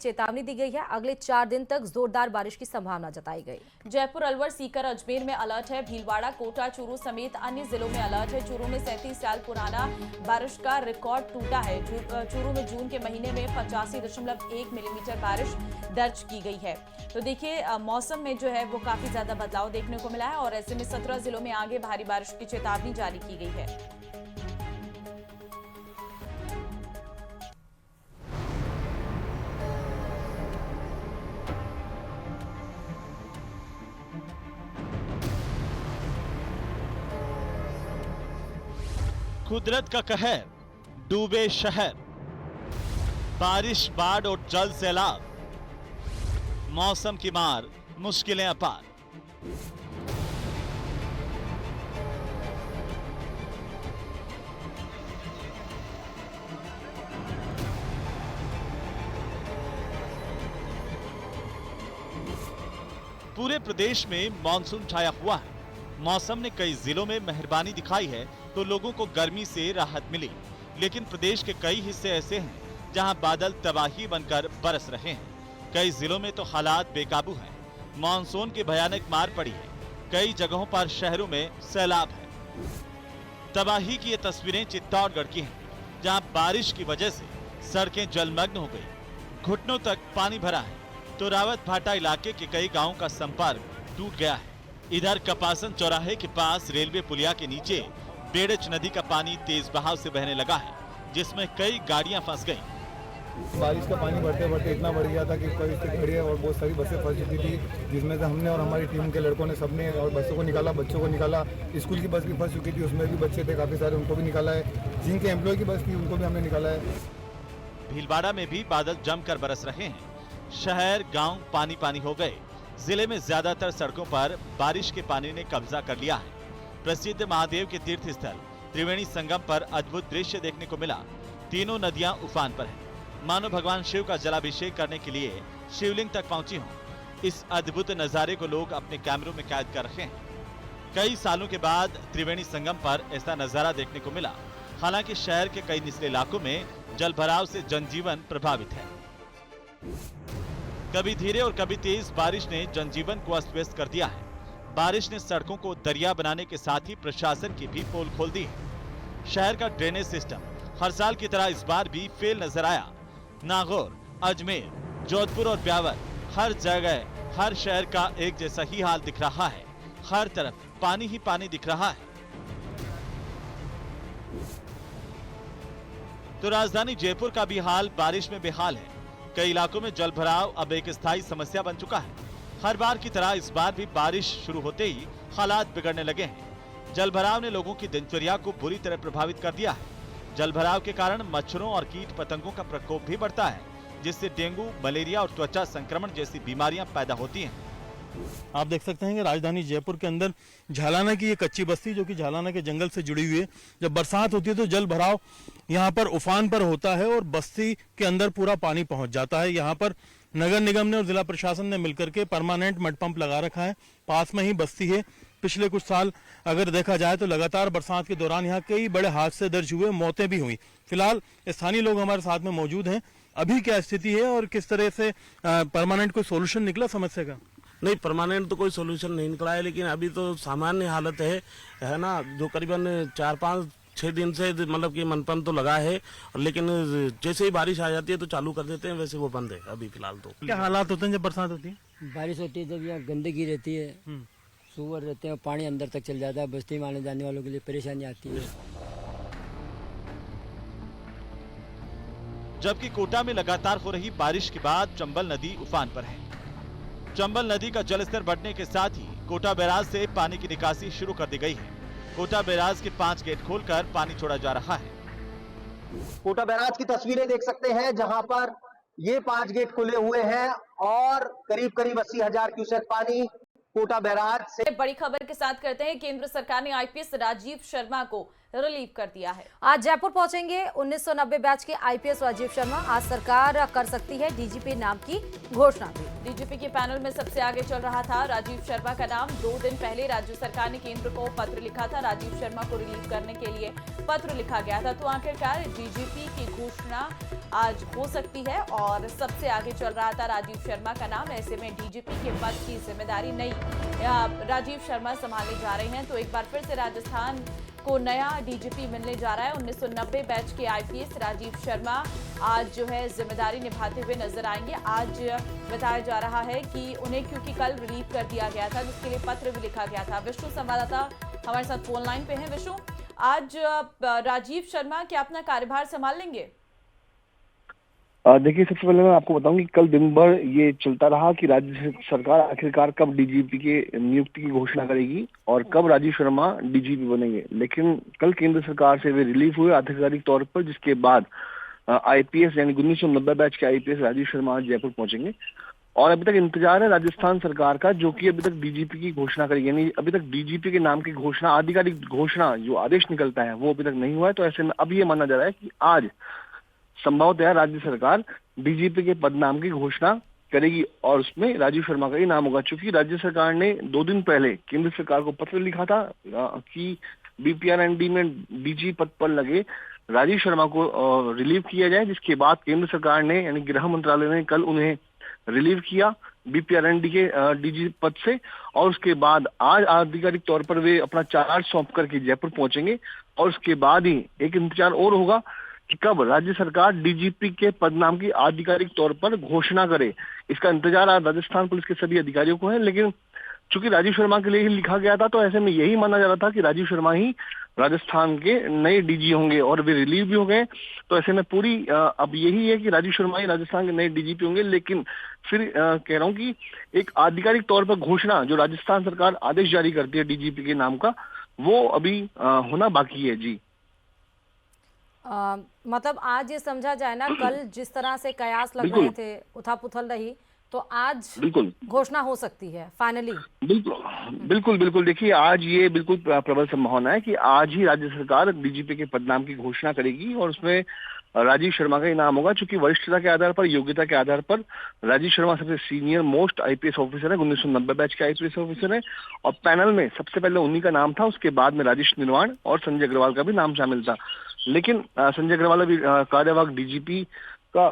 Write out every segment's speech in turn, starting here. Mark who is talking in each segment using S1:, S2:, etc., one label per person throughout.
S1: चेतावनी दी गई है। अगले 4 दिन तक जोरदार बारिश की संभावना जताई गई।
S2: जयपुर, अलवर, सीकर, अजमेर में अलर्ट है। भीलवाड़ा, कोटा, चूरू समेत अन्य जिलों में अलर्ट है। चूरू में 37 साल पुराना बारिश का रिकॉर्ड टूटा है। चूरू में जून के महीने में 85.1 मिलीमीटर बारिश दर्ज की गई है। तो देखिए, मौसम में जो है वो काफी ज्यादा बदलाव देखने को मिला है और ऐसे में 17 जिलों में आगे भारी बारिश की चेतावनी जारी की गई है।
S3: कुदरत का कहर, डूबे शहर, बारिश, बाढ़ और जल सैलाब, मौसम की मार, मुश्किलें अपार। पूरे प्रदेश में मानसून छाया हुआ है। मौसम ने कई जिलों में मेहरबानी दिखाई है तो लोगों को गर्मी से राहत मिली, लेकिन प्रदेश के कई हिस्से ऐसे हैं जहां बादल तबाही बनकर बरस रहे हैं। कई जिलों में तो हालात बेकाबू हैं। मानसून की भयानक मार पड़ी है। कई जगहों पर शहरों में सैलाब है। तबाही की ये तस्वीरें चित्तौड़गढ़ की हैं, जहां बारिश की वजह से सड़कें जलमग्न हो गई, घुटनों तक पानी भरा है तो रावत भाटा इलाके के कई गाँव का संपर्क टूट गया है। इधर कपासन चौराहे के पास रेलवे पुलिया के नीचे बेड़च नदी का पानी तेज बहाव से बहने लगा है, जिसमें कई गाड़ियां फंस गईं।
S4: बारिश का पानी बढ़ते बढ़ते इतना बढ़ गया था कि कई गाड़ियां और बहुत सारी बसें फंस चुकी थी, जिसमें से हमने और हमारी टीम के लड़कों ने सबने और बच्चों को निकाला, बच्चों को निकाला। स्कूल की बस भी फंस चुकी थी, उसमें भी बच्चे थे काफ़ी सारे, उनको भी निकाला है। जिनके एम्प्लॉय की बस थी उनको भी हमने निकाला है।
S3: भीलवाड़ा में भी बादल जमकर बरस रहे हैं। शहर गांव पानी पानी हो गए। जिले में ज्यादातर सड़कों पर बारिश के पानी ने कब्जा कर लिया है। प्रसिद्ध महादेव के तीर्थ स्थल त्रिवेणी संगम पर अद्भुत दृश्य देखने को मिला। तीनों नदियां उफान पर हैं। मानो भगवान शिव का जलाभिषेक करने के लिए शिवलिंग तक पहुंची हों। इस अद्भुत नजारे को लोग अपने कैमरों में कैद कर रहे हैं। कई सालों के बाद त्रिवेणी संगम पर ऐसा नजारा देखने को मिला। हालांकि शहर के कई निचले इलाकों में जलभराव से जनजीवन प्रभावित है। कभी धीरे और कभी तेज बारिश ने जनजीवन को अस्त व्यस्त कर दिया है। बारिश ने सड़कों को दरिया बनाने के साथ ही प्रशासन की भी पोल खोल दी है। शहर का ड्रेनेज सिस्टम हर साल की तरह इस बार भी फेल नजर आया। नागौर, अजमेर, जोधपुर और ब्यावर, हर जगह हर शहर का एक जैसा ही हाल दिख रहा है। हर तरफ पानी ही पानी दिख रहा है। तो राजधानी जयपुर का भी हाल बारिश में बेहाल है। कई इलाकों में जलभराव अब एक स्थायी समस्या बन चुका है। हर बार की तरह इस बार भी बारिश शुरू होते ही हालात बिगड़ने लगे हैं। जलभराव ने लोगों की दिनचर्या को बुरी तरह प्रभावित कर दिया है। जलभराव के कारण मच्छरों और कीट पतंगों का प्रकोप भी बढ़ता है, जिससे डेंगू, मलेरिया और त्वचा संक्रमण जैसी बीमारियां पैदा होती हैं।
S5: आप देख सकते हैं कि राजधानी जयपुर के अंदर झालाना की ये कच्ची बस्ती, जो कि झालाना के जंगल से जुड़ी हुई है, जब बरसात होती है तो जल भराव यहाँ पर उफान पर होता है और बस्ती के अंदर पूरा पानी पहुंच जाता है। यहाँ पर नगर निगम ने और जिला प्रशासन ने मिलकर के परमानेंट मड पंप लगा रखा है। पास में ही बस्ती है। पिछले कुछ साल अगर देखा जाए तो लगातार बरसात के दौरान यहाँ कई बड़े हादसे दर्ज हुए, मौतें भी हुई। फिलहाल स्थानीय लोग हमारे साथ में मौजूद हैं। अभी क्या स्थिति है और किस तरह से परमानेंट कोई सोल्यूशन निकला समस्या का?
S6: नहीं, परमानेंट तो कोई सोल्यूशन नहीं निकला है, लेकिन अभी तो सामान्य हालत है ना। जो करीबन 4-5-6 दिन से मतलब कि मनपन तो लगा है, लेकिन जैसे ही बारिश आ जाती है तो चालू कर देते हैं, वैसे वो बंद है अभी फिलहाल। तो
S5: क्या हालात होते हैं जब बरसात होती है?
S7: बारिश होती है जब यहाँ गंदगी रहती है, सूअर रहते हैं, पानी अंदर तक चल जाता है, बस्ती में आने जाने वालों के लिए परेशानी आती है।
S3: जबकि कोटा में लगातार हो रही बारिश के बाद चंबल नदी उफान पर है। चंबल नदी का जलस्तर बढ़ने के साथ ही कोटा बैराज से पानी की निकासी शुरू कर दी गई है। कोटा बैराज के 5 गेट खोलकर पानी छोड़ा जा रहा है।
S8: कोटा बैराज की तस्वीरें देख सकते हैं, जहां पर ये 5 गेट खुले हुए हैं और करीब करीब 80,000 क्यूसेक पानी कोटा बैराज से।
S2: बड़ी खबर के साथ करते हैं। केंद्र सरकार ने आईपीएस राजीव शर्मा को रिलीव कर दिया है।
S1: आज जयपुर पहुंचेंगे 1990 बैच के आईपीएस राजीव शर्मा। आज सरकार कर सकती है डीजीपी नाम की घोषणा भी।
S2: डीजीपी के पैनल में सबसे आगे चल रहा था राजीव शर्मा का नाम। 2 दिन पहले राज्य सरकार ने केंद्र को पत्र लिखा था, राजीव शर्मा को रिलीव करने के लिए पत्र लिखा गया था। तो आखिरकार डीजीपी की घोषणा आज हो सकती है और सबसे आगे चल रहा था राजीव शर्मा का नाम। ऐसे में डीजीपी के पद की जिम्मेदारी नई राजीव शर्मा संभालने जा रहे हैं। तो एक बार फिर से राजस्थान को नया डीजीपी मिलने जा रहा है। 1990 बैच के आईपीएस राजीव शर्मा आज जो है जिम्मेदारी निभाते हुए नजर आएंगे। आज बताया जा रहा है कि उन्हें क्योंकि कल रिलीव कर दिया गया था, जिसके लिए पत्र भी लिखा गया था। विष्णु संवाददाता हमारे साथ फोन लाइन पे हैं। विष्णु, आज राजीव शर्मा क्या अपना कार्यभार संभाल लेंगे?
S9: देखिए, सबसे पहले मैं आपको बताऊं कि कल दिन भर ये चलता रहा कि राज्य सरकार आखिरकार कब डीजीपी के नियुक्ति की घोषणा करेगी और कब राजीव शर्मा डीजीपी बनेंगे। लेकिन कल केंद्र सरकार से वे रिलीफ हुए आधिकारिक तौर पर, जिसके बाद आईपीएस यानी 1990 बैच के आईपीएस राजीव शर्मा आज जयपुर पहुंचेंगे। और अभी तक इंतजार है राजस्थान सरकार का, जो कि अभी तक डीजीपी की घोषणा करेगी। यानी अभी तक डीजीपी के नाम की घोषणा, आधिकारिक घोषणा जो आदेश निकलता है वो अभी तक नहीं हुआ है। तो ऐसे में अब ये माना जा रहा है कि आज संभवतः राज्य सरकार डीजीपी के पद नाम की घोषणा करेगी और उसमें राजीव शर्मा का ही नाम होगा। चूंकि राज्य सरकार ने 2 दिन पहले केंद्र सरकार को पत्र लिखा था कि बीपीआरएनडी में डीजी पद पर लगे राजीव शर्मा को रिलीव किया जाए, जिसके बाद केंद्र सरकार ने यानी गृह मंत्रालय ने कल उन्हें रिलीव किया बीपीआरएनडी के डीजी पद से। और उसके बाद आज आधिकारिक तौर पर वे अपना चार्ज सौंप करके जयपुर पहुंचेंगे और उसके बाद ही एक इंतजार और होगा कि कब राज्य सरकार डीजीपी के पद नाम की आधिकारिक तौर पर घोषणा करे। इसका इंतजार आज राजस्थान पुलिस के सभी अधिकारियों को है। लेकिन चूंकि राजीव शर्मा के लिए ही लिखा गया था, तो ऐसे में यही माना जा रहा था कि राजीव शर्मा ही राजस्थान के नए डीजी होंगे और वे रिलीव भी हो गए। तो ऐसे में पूरी अब यही है कि राजीव शर्मा ही राजस्थान के नए डीजीपी होंगे। लेकिन फिर कह रहा हूँ कि एक आधिकारिक तौर पर घोषणा जो राजस्थान सरकार आदेश जारी करती है डीजीपी के नाम का, वो अभी होना बाकी है। जी,
S1: मतलब आज ये समझा जाए ना, कल जिस तरह से कयास लग रहे थे, उथल-पुथल रही, तो आज
S9: बिल्कुल
S1: घोषणा हो सकती है फाइनली।
S9: बिल्कुल। देखिए, आज ये बिल्कुल प्रबल संभावना है कि आज ही राज्य सरकार डीजीपी के पद नाम की घोषणा करेगी और उसमें राजीव शर्मा का ही नाम होगा। चूंकि वरिष्ठता के आधार पर, योग्यता के आधार पर राजीव शर्मा सबसे सीनियर मोस्ट आईपीएस ऑफिसर है, 1990 बैच के आईपीएस ऑफिसर है और पैनल में सबसे पहले उन्हीं का नाम था। उसके बाद में राजेश निर्वाण और संजय अग्रवाल का भी नाम शामिल था। लेकिन संजय अग्रवाल अभी कार्यवाहक डीजीपी का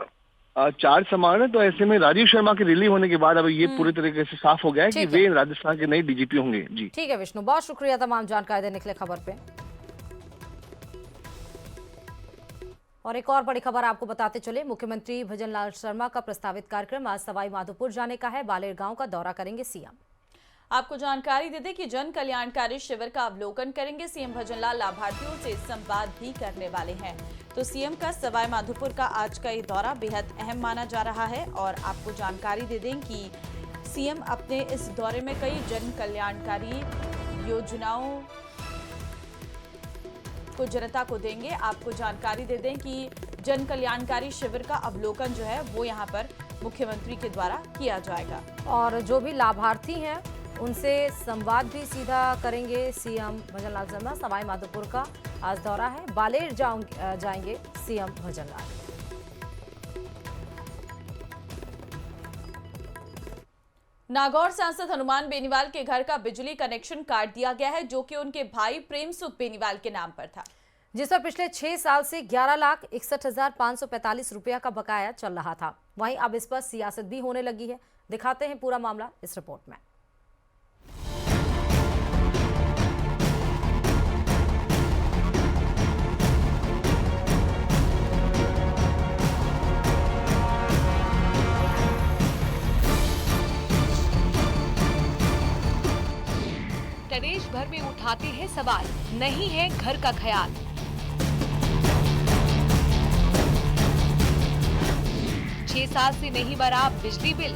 S9: चार्ज संभाल रहे। तो ऐसे में राजीव शर्मा के रिलीव होने के बाद अब ये पूरी तरीके से साफ हो गया है कि वे राजस्थान के नए डीजीपी होंगे। जी, ठीक
S1: है विष्णु, बहुत शुक्रिया तमाम जानकारी देने के लिए खबर पे। और एक और बड़ी खबर आपको बताते चले, मुख्यमंत्री भजनलाल शर्मा का प्रस्तावित कार्यक्रम आज सवाई माधोपुर जाने का है। बालेर गांव का दौरा करेंगे सीएम।
S2: आपको जानकारी दे दें कि जन कल्याणकारी शिविर का अवलोकन करेंगे सीएम भजनलाल। लाभार्थियों से संवाद भी करने वाले हैं। तो सीएम का सवाई माधोपुर का आज का ये दौरा बेहद अहम माना जा रहा है। और आपको जानकारी दे दें कि सीएम अपने इस दौरे में कई जन कल्याणकारी योजनाओं को जनता को देंगे। आपको जानकारी दे दें कि जन कल्याणकारी शिविर का अवलोकन जो है वो यहाँ पर मुख्यमंत्री के द्वारा किया जाएगा
S1: और जो भी लाभार्थी हैं उनसे संवाद भी सीधा करेंगे सीएम भजनलाल शर्मा। सवाई माधोपुर का आज दौरा है, बालेर जाएंगे सीएम भजनलाल।
S2: नागौर सांसद हनुमान बेनीवाल के घर का बिजली कनेक्शन काट दिया गया है, जो कि उनके भाई प्रेम सुख बेनीवाल के नाम पर था,
S1: जिस पर पिछले 6 साल से 11,61,545 रुपया का बकाया चल रहा था। वहीं अब इस पर सियासत भी होने लगी है। दिखाते हैं पूरा मामला इस रिपोर्ट में।
S10: प्रदेश भर में उठाते हैं सवाल, नहीं है घर का ख्याल। छह साल से नहीं भरा बिजली बिल।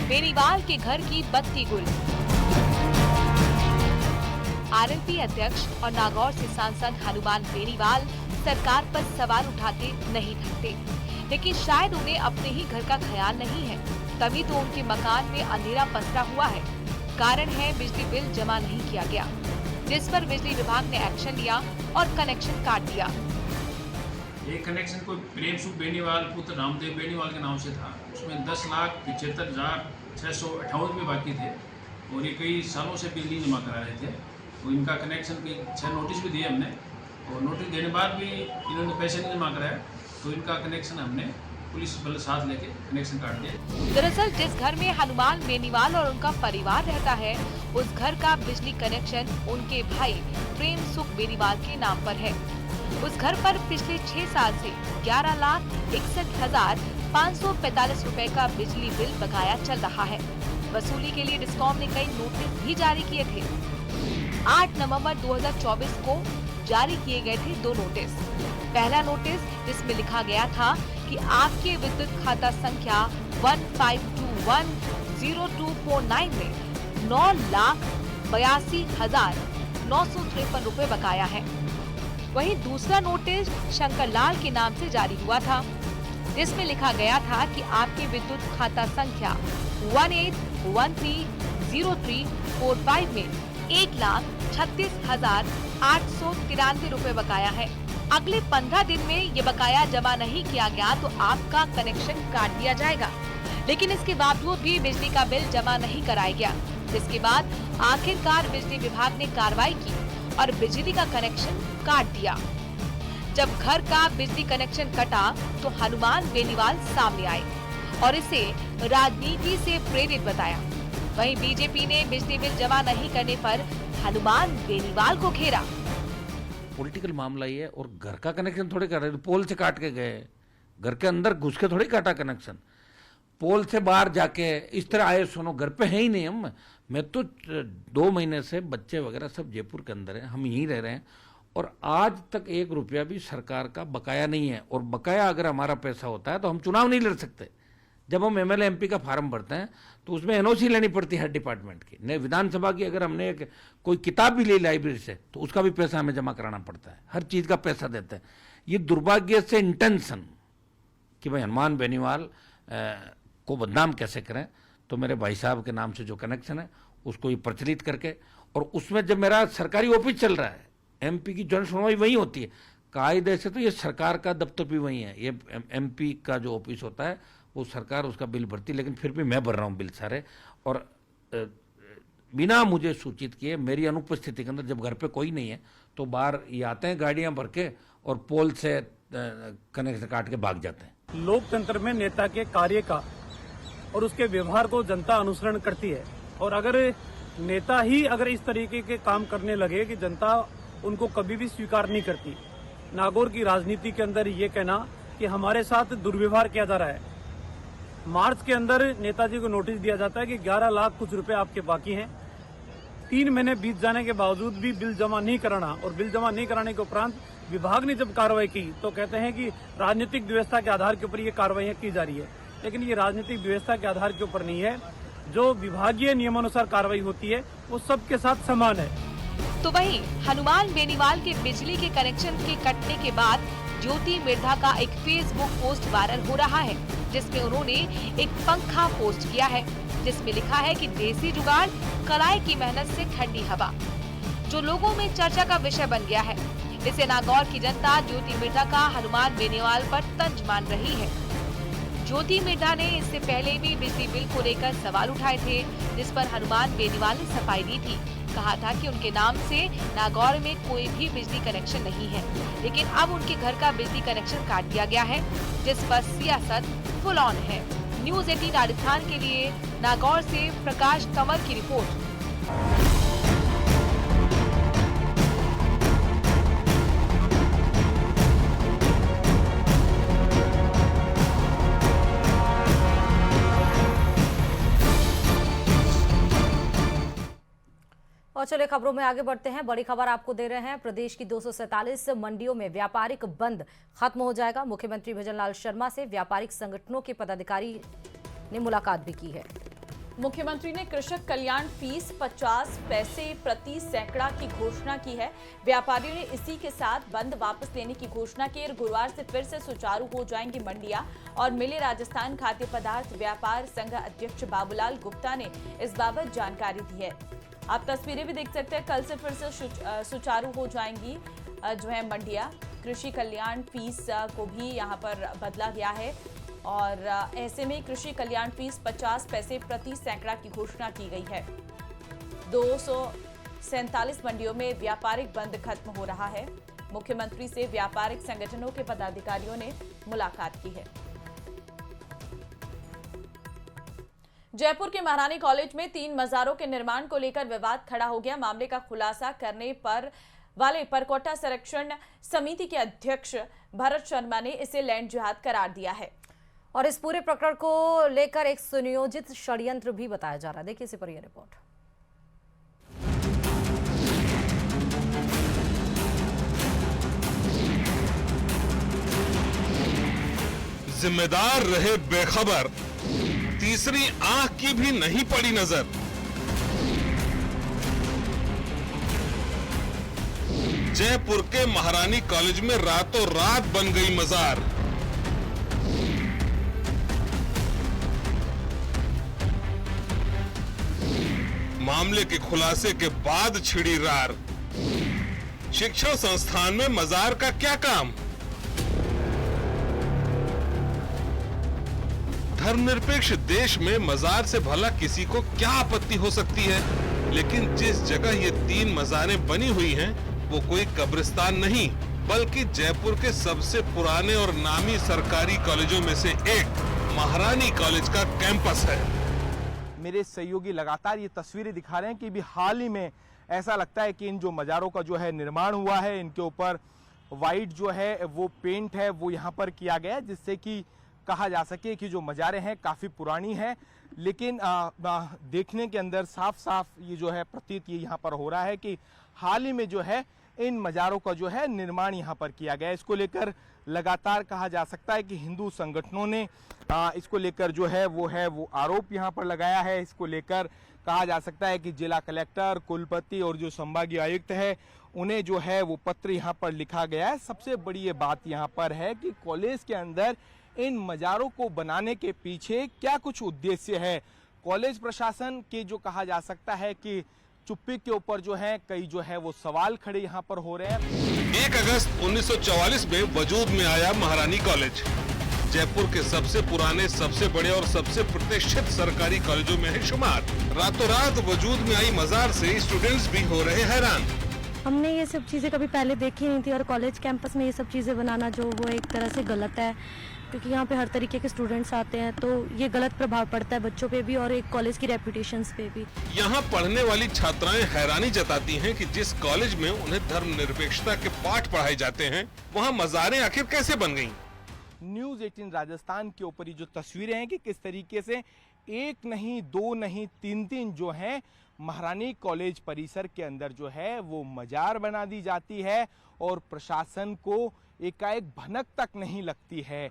S10: बेनीवाल के घर की बत्ती गुल। आरएलपी अध्यक्ष और नागौर से सांसद हनुमान बेनीवाल सरकार पर सवाल उठाते नहीं थकते, लेकिन शायद उन्हें अपने ही घर का ख्याल नहीं है, तभी तो उनके मकान में अंधेरा पसरा हुआ है। कारण है बिजली बिल जमा नहीं किया गया, जिस पर बिजली विभाग ने एक्शन लिया और कनेक्शन काट दिया।
S11: ये कनेक्शन कोई प्रेम सुख बेनीवाल पुत्र रामदेव बेनीवाल के नाम से था। उसमें 10,75,658 रुपये बाकी थे और ये कई सालों से बिल नहीं जमा करा रहे थे। तो इनका कनेक्शन की 6 नोटिस भी दिए हमने और नोटिस देने बाद भी इन्होंने पैसे नहीं जमा कराया, तो इनका कनेक्शन हमने पुलिस बल साथ लेके कनेक्शन काट दिया।
S10: दरअसल जिस घर में हनुमान बेनीवाल और उनका परिवार रहता है, उस घर का बिजली कनेक्शन उनके भाई प्रेम सुख बेनीवाल के नाम पर है। उस घर पर पिछले 6 साल से 11,61,545 रुपए का बिजली बिल बकाया चल रहा है। वसूली के लिए डिस्कॉम ने कई नोटिस भी जारी किए थे। 8 नवंबर 2024 को जारी किए गए थे 2 नोटिस। पहला नोटिस जिसमें लिखा गया था कि आपके विद्युत खाता संख्या 15210249 में 9,82,953 रुपए बकाया है। वहीं दूसरा नोटिस शंकर लाल के नाम से जारी हुआ था, जिसमें लिखा गया था कि आपके विद्युत खाता संख्या 18130345 में 1,36,893 रुपए बकाया है। अगले 15 दिन में ये बकाया जमा नहीं किया गया तो आपका कनेक्शन काट दिया जाएगा। लेकिन इसके बावजूद भी बिजली का बिल जमा नहीं कराया गया, जिसके बाद आखिरकार बिजली विभाग ने कार्रवाई की और बिजली का कनेक्शन काट दिया। जब घर का बिजली कनेक्शन कटा तो हनुमान बेनीवाल सामने आए और इसे राजनीति से प्रेरित बताया। वहीं बीजेपी ने बिजली बिल जमा नहीं करने पर हनुमान बेनीवाल को घेरा।
S12: पॉलिटिकल मामला ये है और घर का कनेक्शन थोड़े कर रहे, पोल से काट के गए, घर के अंदर घुस के थोड़ी काटा कनेक्शन, पोल से बाहर जाके इस तरह आए सुनो, घर पे है ही नहीं हम। मैं तो 2 महीने से बच्चे वगैरह सब जयपुर के अंदर हैं, हम यहीं रह रहे हैं और आज तक 1 रुपया भी सरकार का बकाया नहीं है। और बकाया अगर हमारा पैसा होता है तो हम चुनाव नहीं लड़ सकते। जब हम एमएलए एमपी का फार्म भरते हैं तो उसमें एनओसी लेनी पड़ती है हर डिपार्टमेंट की। नहीं, विधानसभा की अगर हमने कोई किताब भी ली लाइब्रेरी से तो उसका भी पैसा हमें जमा कराना पड़ता है, हर चीज़ का पैसा देते हैं। ये दुर्भाग्य से इंटेंशन कि भाई हनुमान बेनीवाल को बदनाम कैसे करें, तो मेरे भाई साहब के नाम से जो कनेक्शन है उसको ये प्रचलित करके, और उसमें जब मेरा सरकारी ऑफिस चल रहा है, एमपी की जन सुनवाई वहीं होती है, कायदे से तो ये सरकार का दफ्तर भी वहीं है। ये एमपी का जो ऑफिस होता है वो सरकार उसका बिल भरती है, लेकिन फिर भी मैं भर रहा हूँ बिल सारे, और बिना मुझे सूचित किए मेरी अनुपस्थिति के अंदर जब घर पे कोई नहीं है तो बाहर ये आते हैं गाड़ियां भर के और पोल से कनेक्शन काट के भाग जाते हैं।
S13: लोकतंत्र में नेता के कार्य का और उसके व्यवहार को जनता अनुसरण करती है, और अगर नेता ही अगर इस तरीके के काम करने लगे कि जनता उनको कभी भी स्वीकार नहीं करती। नागौर की राजनीति के अंदर ये कहना कि हमारे साथ दुर्व्यवहार किया जा रहा है। मार्च के अंदर नेताजी को नोटिस दिया जाता है कि 11 लाख कुछ रुपए आपके बाकी हैं। 3 महीने बीत जाने के बावजूद भी बिल जमा नहीं कराना, और बिल जमा नहीं कराने के उपरांत विभाग ने जब कार्रवाई की तो कहते हैं कि राजनीतिक व्यवस्था के आधार के ऊपर ये कार्रवाई की जा रही है। लेकिन ये राजनीतिक व्यवस्था के आधार के ऊपर नहीं है, जो विभागीय नियमानुसार कार्रवाई होती है वो सबके साथ समान है।
S10: तो वहीं हनुमान बेनीवाल के बिजली के कनेक्शन के कटने के बाद ज्योति मिर्धा का एक फेसबुक पोस्ट वायरल हो रहा है, जिसमें उन्होंने एक पंखा पोस्ट किया है, जिसमें लिखा है कि देसी जुगाड़ कलाई की मेहनत से ठंडी हवा, जो लोगों में चर्चा का विषय बन गया है। इसे नागौर की जनता ज्योति मिर्धा का हनुमान बेनीवाल पर तंज मान रही है। ज्योति मिर्धा ने इससे पहले भी बिजली बिल को लेकर सवाल उठाए थे, जिस पर हनुमान बेनीवाल ने सफाई दी थी। कहा था कि उनके नाम से नागौर में कोई भी बिजली कनेक्शन नहीं है, लेकिन अब उनके घर का बिजली कनेक्शन काट दिया गया है, जिस पर सियासत फुल ऑन है। न्यूज़ 18 राजस्थान के लिए नागौर से प्रकाश कंवर की रिपोर्ट।
S1: और चलिए खबरों में आगे बढ़ते हैं। बड़ी खबर आपको दे रहे हैं, प्रदेश की 247 मंडियों में व्यापारिक बंद खत्म हो जाएगा। मुख्यमंत्री भजनलाल शर्मा से व्यापारिक संगठनों के पदाधिकारी ने मुलाकात भी की है।
S2: मुख्यमंत्री ने कृषक कल्याण फीस 50 पैसे प्रति सैकड़ा की घोषणा की है। व्यापारियों ने इसी के साथ बंद वापस लेने की घोषणा की और गुरुवार से फिर से सुचारू हो जाएंगी मंडियां और मिले। राजस्थान खाद्य पदार्थ व्यापार संघ अध्यक्ष बाबूलाल गुप्ता ने इस बाबत जानकारी दी है। आप तस्वीरें भी देख सकते हैं। कल से फिर से सुचारू हो जाएंगी जो है मंडियां। कृषि कल्याण फीस को भी यहाँ पर बदला गया है और ऐसे में कृषि कल्याण फीस 50 पैसे प्रति सैकड़ा की घोषणा की गई है। 247 मंडियों में व्यापारिक बंद खत्म हो रहा है। मुख्यमंत्री से व्यापारिक संगठनों के पदाधिकारियों ने मुलाकात की है। जयपुर के महारानी कॉलेज में 3 मजारों के निर्माण को लेकर विवाद खड़ा हो गया। मामले का खुलासा करने पर वाले परकोटा संरक्षण समिति के अध्यक्ष भरत शर्मा ने इसे लैंड जिहाद करार दिया है
S1: और इस पूरे प्रकरण को लेकर एक सुनियोजित षड्यंत्र भी बताया जा रहा है। देखिए इसी पर यह रिपोर्ट।
S14: जिम्मेदार रहे बेखबर, तीसरी आंख की भी नहीं पड़ी नजर। जयपुर के महारानी कॉलेज में रातों रात बन गई मजार। मामले के खुलासे के बाद छिड़ी रार। शिक्षण संस्थान में मजार का क्या काम? धर्मनिरपेक्ष देश में मजार से भला किसी को क्या आपत्ति हो सकती है, लेकिन जिस जगह ये 3 मजारें बनी हुई हैं, वो कोई कब्रिस्तान नहीं बल्कि जयपुर के सबसे पुराने और नामी सरकारी कॉलेजों में से एक महारानी कॉलेज का कैंपस है।
S15: मेरे सहयोगी लगातार ये तस्वीरें दिखा रहे हैं कि भी हाल ही में ऐसा लगता है कि इन जो मजारों का जो है निर्माण हुआ है, इनके ऊपर वाइट जो है वो पेंट है वो यहाँ पर किया गया है, जिससे कि कहा जा सके कि जो मजारें हैं काफ़ी पुरानी हैं। लेकिन देखने के अंदर साफ साफ ये जो है प्रतीत ये यहाँ पर हो रहा है कि हाल ही में जो है इन मजारों का जो है निर्माण यहाँ पर किया गया है। इसको लेकर लगातार कहा जा सकता है कि हिंदू संगठनों ने इसको लेकर जो है वो आरोप यहाँ पर लगाया है। इसको लेकर कहा जा सकता है कि जिला कलेक्टर, कुलपति और जो संभागीय आयुक्त है उन्हें जो है वो पत्र यहाँ पर लिखा गया है। सबसे बड़ी ये बात यहाँ पर है कि कॉलेज के अंदर इन मजारों को बनाने के पीछे क्या कुछ उद्देश्य है। कॉलेज प्रशासन के जो कहा जा सकता है कि चुप्पी के ऊपर जो है कई जो है वो सवाल खड़े यहाँ पर हो रहे हैं।
S14: 1 अगस्त 1944 में वजूद में आया महारानी कॉलेज जयपुर के सबसे पुराने, सबसे बड़े और सबसे प्रतिष्ठित सरकारी कॉलेजों में है शुमार। रातों रात वजूद में आई मजार से स्टूडेंट्स भी हो रहे हैरान।
S16: हमने ये सब चीज़ें कभी पहले देखी नहीं थी और कॉलेज कैंपस में ये सब चीज़ें बनाना जो वो एक तरह से गलत है, क्योंकि यहाँ पे हर तरीके के स्टूडेंट्स आते हैं तो ये गलत प्रभाव पड़ता है बच्चों पे भी और एक कॉलेज की रेपुटेशन पे भी।
S14: यहाँ पढ़ने वाली छात्राएं हैरानी जताती हैं कि जिस कॉलेज में उन्हें धर्मनिरपेक्षता के पाठ पढ़ाए जाते हैं, वहाँ मजारें आखिर कैसे बन गईं?
S15: न्यूज़ 18 राजस्थान के ऊपर ये जो तस्वीरें हैं कि किस तरीके से 1 नहीं 2 नहीं 3 जो हैं महारानी कॉलेज परिसर के अंदर जो है वो मजार बना दी जाती है और प्रशासन को एकाएक भनक तक नहीं लगती है।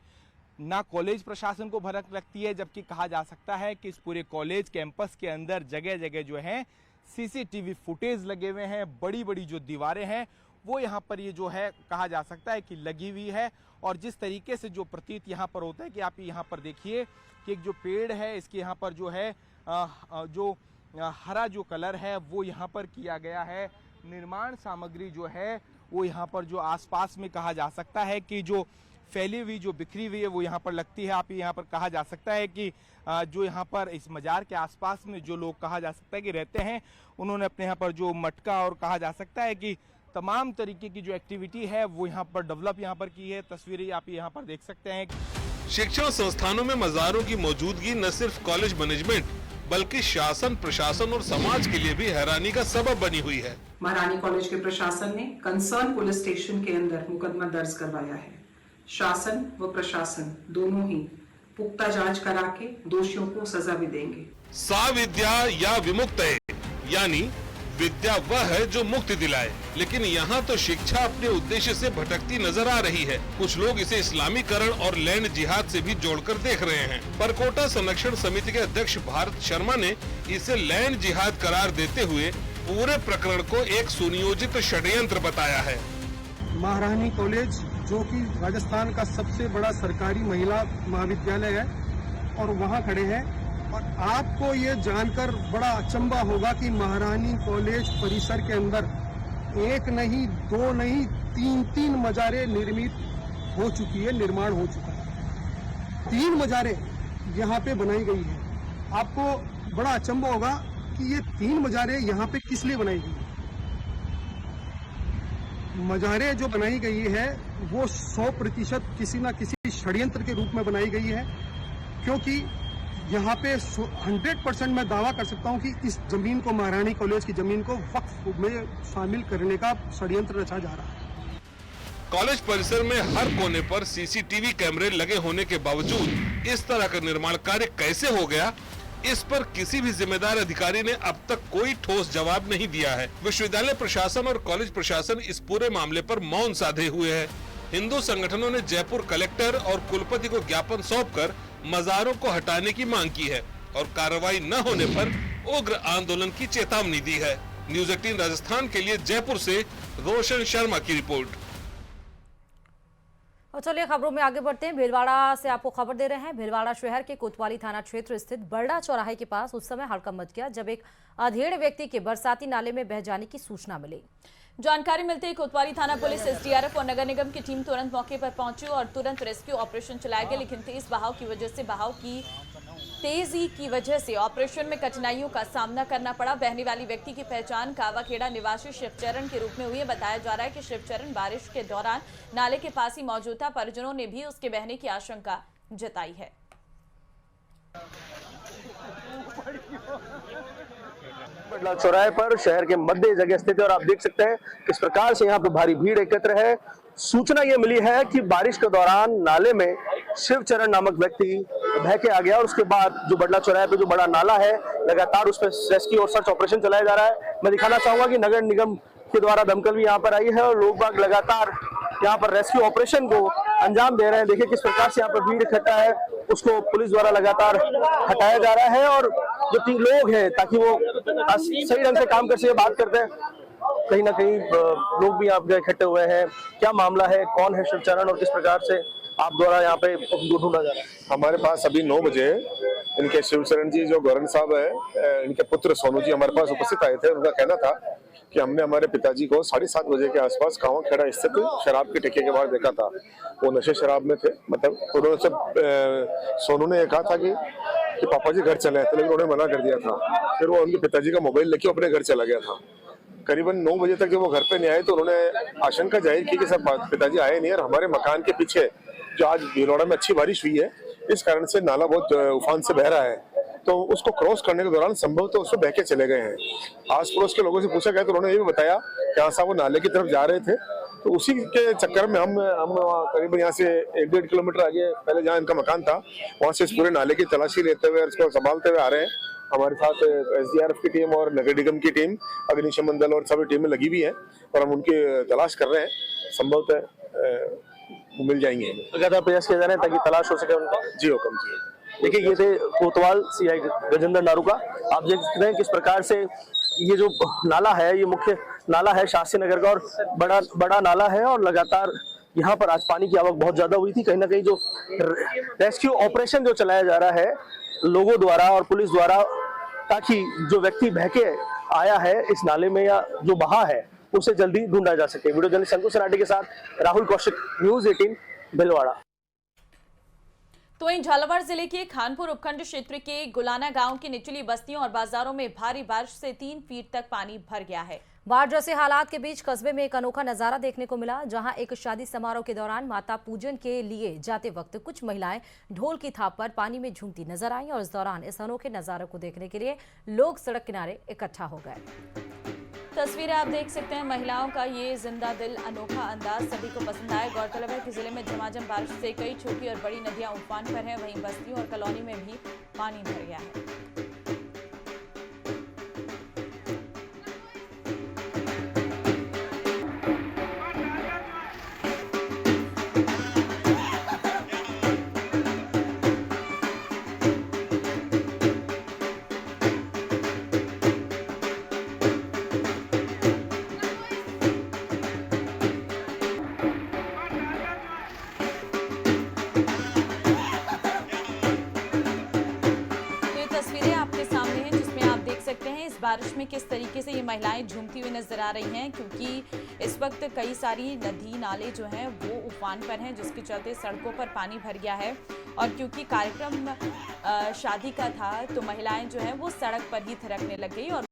S15: ना कॉलेज प्रशासन को भनक लगती है, जबकि कहा जा सकता है कि इस पूरे कॉलेज कैंपस के अंदर जगह जगह जो है सीसीटीवी फुटेज लगे हुए हैं। बड़ी बड़ी जो दीवारें हैं वो यहाँ पर ये जो है कहा जा सकता है कि लगी हुई है और जिस तरीके से जो प्रतीत यहाँ पर होता है कि आप यहाँ पर देखिए कि एक जो पेड़ है इसके यहाँ पर जो है जो हरा जो कलर है वो यहाँ पर किया गया है। निर्माण सामग्री जो है वो यहाँ पर जो आसपास में कहा जा सकता है कि जो फैली हुई जो बिखरी हुई है वो यहाँ पर लगती है। आप यहाँ पर कहा जा सकता है कि जो यहाँ पर इस मजार के आसपास में जो लोग कहा जा सकता है कि रहते हैं, उन्होंने अपने यहाँ पर जो मटका और कहा जा सकता है कि तमाम तरीके की जो एक्टिविटी है वो यहाँ पर डेवलप यहाँ पर की है। तस्वीरें आप यहाँ पर देख सकते हैं।
S14: शिक्षण संस्थानों में मजारों की मौजूदगी न सिर्फ कॉलेज मैनेजमेंट बल्कि शासन, प्रशासन और समाज के लिए भी हैरानी का सबब बनी हुई है।
S17: महारानी कॉलेज के प्रशासन ने कंसर्न पुलिस स्टेशन के अंदर मुकदमा दर्ज करवाया है। शासन व प्रशासन दोनों ही पुख्ता जांच करा के दोषियों को सजा भी देंगे।
S14: सा विद्या या विमुक्त, यानी विद्या वह है जो मुक्ति दिलाए। लेकिन यहाँ तो शिक्षा अपने उद्देश्य से भटकती नजर आ रही है। कुछ लोग इसे इस्लामीकरण और लैंड जिहाद से भी जोड़कर देख रहे हैं। पर कोटा संरक्षण समिति के अध्यक्ष भारत शर्मा ने इसे लैंड जिहाद करार देते हुए पूरे प्रकरण को एक सुनियोजित षड्यंत्र बताया है।
S18: महारानी कॉलेज जो कि राजस्थान का सबसे बड़ा सरकारी महिला महाविद्यालय है और वहाँ खड़े हैं, और आपको ये जानकर बड़ा अचंभा होगा कि महारानी कॉलेज परिसर के अंदर एक नहीं, दो नहीं, तीन मजारें निर्मित हो चुकी है, निर्माण हो चुका है। 3 मजारें यहाँ पे बनाई गई है। आपको बड़ा अचंभा होगा कि ये 3 मजारें यहाँ पे किस लिए बनाई गई है। मजारें जो बनाई गई है वो 100% किसी न किसी षड्यंत्र के रूप में बनाई गई है, क्योंकि यहाँ पे 100% मैं दावा कर सकता हूँ कि इस जमीन को, महारानी कॉलेज की जमीन को वक्फ में शामिल करने का षड्यंत्र रचा जा रहा है।
S14: कॉलेज परिसर में हर कोने पर सीसीटीवी कैमरे लगे होने के बावजूद इस तरह का निर्माण कार्य कैसे हो गया, इस पर किसी भी जिम्मेदार अधिकारी ने अब तक कोई ठोस जवाब नहीं दिया है। विश्वविद्यालय प्रशासन और कॉलेज प्रशासन इस पूरे मामले पर मौन साधे हुए है। हिंदू संगठनों ने जयपुर कलेक्टर और कुलपति को ज्ञापन सौंपकर मजारों को हटाने की मांग की है और कार्रवाई न होने पर उग्र आंदोलन की चेतावनी दी है। न्यूज़ 18 राजस्थान के लिए जयपुर से रोशन शर्मा की रिपोर्ट।
S1: और चलिए खबरों में आगे बढ़ते हैं। भीलवाड़ा से आपको खबर दे रहे हैं। भीलवाड़ा शहर के कोतवाली थाना क्षेत्र स्थित बरड़ा चौराहे के पास उस समय हड़कंप मच गया जब एक अधेड़ व्यक्ति के बरसाती नाले में बह जाने की सूचना मिली।
S2: जानकारी मिलते ही कोतवाली थाना पुलिस, एसडीआरएफ और नगर निगम की टीम तुरंत मौके पर पहुंची और तुरंत रेस्क्यू ऑपरेशन चलाया गया, लेकिन तेज बहाव की तेजी की वजह से ऑपरेशन में कठिनाइयों का सामना करना पड़ा। बहने वाली व्यक्ति की पहचान कावाखेड़ा निवासी शिवचरण के रूप में हुई है। बताया जा रहा है कि शिवचरण बारिश के दौरान नाले के पास ही मौजूद था। परिजनों ने भी उसके बहने की आशंका जताई है।
S19: बरड़ा चौराहे पर शहर के मध्य जगह स्थित है और आप देख सकते हैं किस प्रकार से यहाँ पे भारी भीड़ एकत्र है। सूचना ये मिली है कि बारिश के दौरान नाले में शिवचरण नामक व्यक्ति बह के आ गया और उसके बाद जो बरड़ा चौराहे पे जो बड़ा नाला है, लगातार उस पर रेस्क्यू और सर्च ऑपरेशन चलाया जा रहा है। मैं दिखाना चाहूंगा कि नगर निगम के द्वारा दमकल भी यहाँ पर आई है और लोग बाग लगातार यहाँ पर रेस्क्यू ऑपरेशन को अंजाम दे रहे हैं। देखिए किस प्रकार से यहाँ पर भीड़ इकट्ठा है, उसको पुलिस द्वारा लगातार हटाया जा रहा है और जो 3 लोग हैं ताकि वो सही ढंग से काम कर सके। बात करते हैं, कहीं ना कहीं लोग भी यहाँ पे इकट्ठे हुए हैं। क्या मामला है, कौन है शिवचरण और किस प्रकार से आप द्वारा यहाँ पे ढूंढा जा रहा है?
S20: हमारे पास अभी 9 बजे इनके शिवचरण जी जो गौरन साहब है, इनके पुत्र सोनू जी हमारे पास उपस्थित आए थे। उनका कहना था कि हमने हमारे पिताजी को 7:30 बजे के आसपास कावाखेड़ा स्थित शराब के ठेके के बाहर देखा था। वो नशे शराब में थे। मतलब उन्होंने सब सोनू ने कहा था कि पापा जी घर चले, तो लेकिन उन्होंने मना कर दिया था। फिर वो उनके पिताजी का मोबाइल लेके अपने घर चला गया था। करीबन 9 बजे तक जब वो घर पे नहीं आए तो उन्होंने आशंका जाहिर की कि सब पिताजी आए नहीं और हमारे मकान के पीछे जो आज भीलवाड़ा में अच्छी बारिश हुई है, इस कारण से नाला बहुत उफान से बह रहा है, तो उसको क्रॉस करने के दौरान संभव तो उसको बह के चले गए हैं। आस पड़ोस के लोगों से पूछा गया तो उन्होंने ये भी बताया कि हाँ साहब वो नाले की तरफ जा रहे थे। तो उसी के चक्कर में हम करीबन यहाँ से 1-1.5 किलोमीटर आगे पहले जहाँ इनका मकान था, वहाँ से इस पूरे नाले की तलाशी लेते हुए उसको संभालते हुए आ रहे हैं। हमारे साथ एसडीआरएफ की टीम और नगर निगम की टीम, अग्निशमन दल और सभी टीमें लगी हुई है और हम उनकी तलाश कर रहे हैं। संभवतः मिल जाएंगे।
S19: लगातार प्रयास किया जा रहा है ताकि तलाश हो सके उनका।
S20: जी हुक्म जी।
S19: देखिए ये थे कोतवाल सीआई गजेंद्र नारूका। आप देख सकते हैं किस प्रकार से ये जो नाला है, ये मुख्य नाला है शास्त्री नगर का और बड़ा नाला है और लगातार यहाँ पर आज पानी की आवक बहुत ज्यादा हुई थी। कहीं ना कहीं जो रेस्क्यू ऑपरेशन जो चलाया जा रहा है लोगों द्वारा और पुलिस द्वारा, ताकि जो व्यक्ति बह के आया है इस नाले में या जो बहा है उसे जल्दी ढूंढा जा सके। वीडियो जर्नलिस्ट शंकु सनाटी के साथ राहुल कौशिक, न्यूज़ 18 भीलवाड़ा।
S2: तो वहीं झालावाड़ जिले के खानपुर उपखंड क्षेत्र के गुलाना गांव की निचली बस्तियों और बाजारों में भारी बारिश से 3 फीट तक पानी भर गया है।
S1: बाढ़ जैसे हालात के बीच कस्बे में एक अनोखा नजारा देखने को मिला, जहां एक शादी समारोह के दौरान माता पूजन के लिए जाते वक्त कुछ महिलाएं ढोल की थाप पर पानी में झूमती नजर आईं और इस दौरान इस अनोखे नजारे को देखने के लिए लोग सड़क किनारे इकट्ठा हो गए।
S2: तस्वीरें आप देख सकते हैं, महिलाओं का ये जिंदा दिल अनोखा अंदाज सभी को पसंद आया। गौरतलब है कि जिले में झमाझम बारिश से कई छोटी और बड़ी नदियां उफान पर हैं, वहीं बस्तियों और कॉलोनी में भी पानी भर गया है। बारिश में किस तरीके से ये महिलाएं झूमती हुई नजर आ रही हैं, क्योंकि इस वक्त कई सारी नदी नाले जो हैं वो उफान पर हैं, जिसके चलते सड़कों पर पानी भर गया है। और क्योंकि कार्यक्रम शादी का था तो महिलाएं जो हैं वो सड़क पर ही थिरकने लग गई और